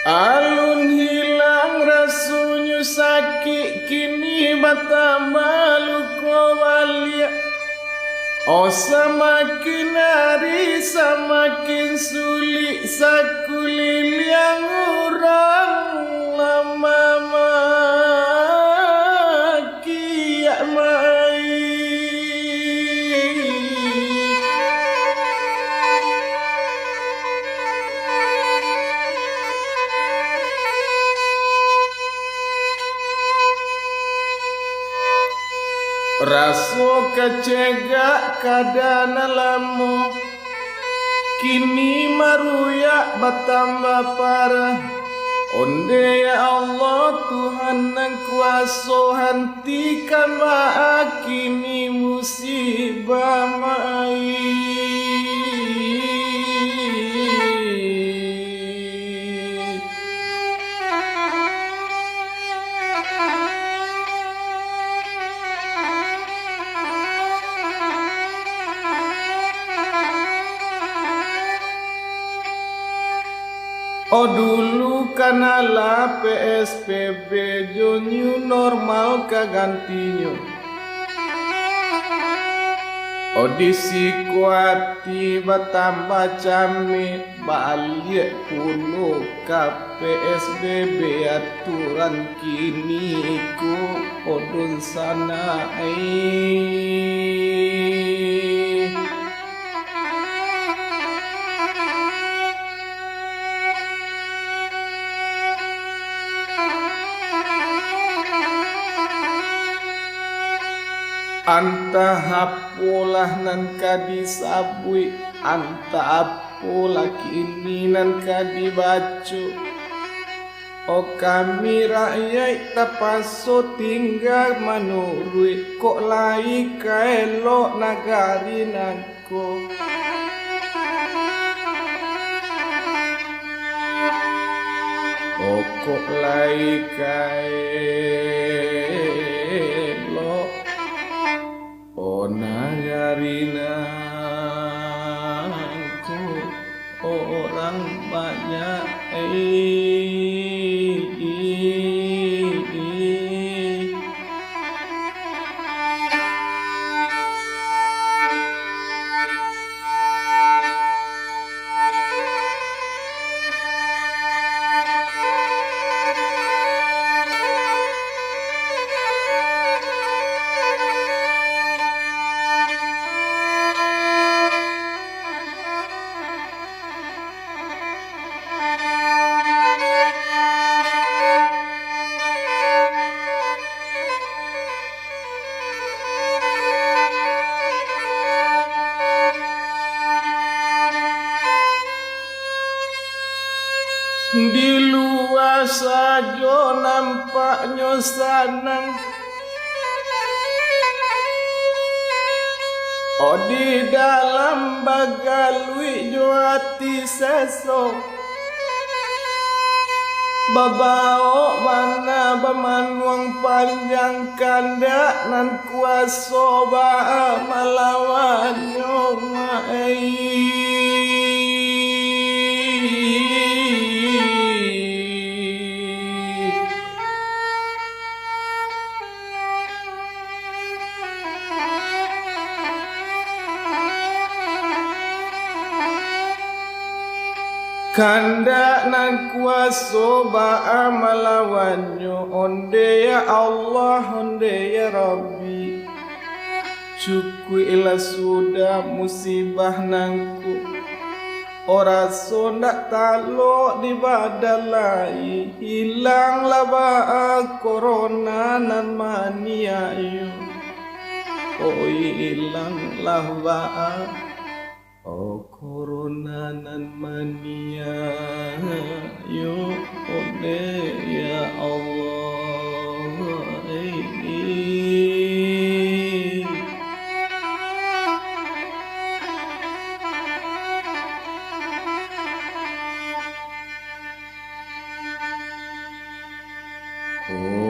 Alun hilang rasunya sakit kini bertambah luka balik. Oh semakin hari semakin sulit sakulit yang orang lama makiat mai. Raso kecegak kadana lamu kini maruyak bertambah parah. Onde ya Allah Tuhan yang kuasa hentikan ma'a kini musibah mai. Oh dulu kanalah PSBB jo new normal kagantinya. Oh disikuati bertambah camit balik kuno ka PSBB aturan kini ku odun sana anta hapolah nan kadisabui anta apolah kini nan kadibacu. Oh kami rakyat tapaso tinggal manurui kok lai kaelok nagari nangko. Oh kok lai kaelok nagarinanku orang banyak di luar saja nampaknya senang. Oh di dalam bagalui jo hati seso babao mana bemanuang panjang kandak nan kuasa ba malawannya mai. Kandak nan kuasa ba'a malawannya. Onde ya Allah, onde ya Rabbi, cukuilah sudah musibah nangku. Ora sondak talo di badalai, hilanglah ba'a corona nan mania yo. Oh hilanglah ba'a oh corona nan mania yo ode ya Allah Oh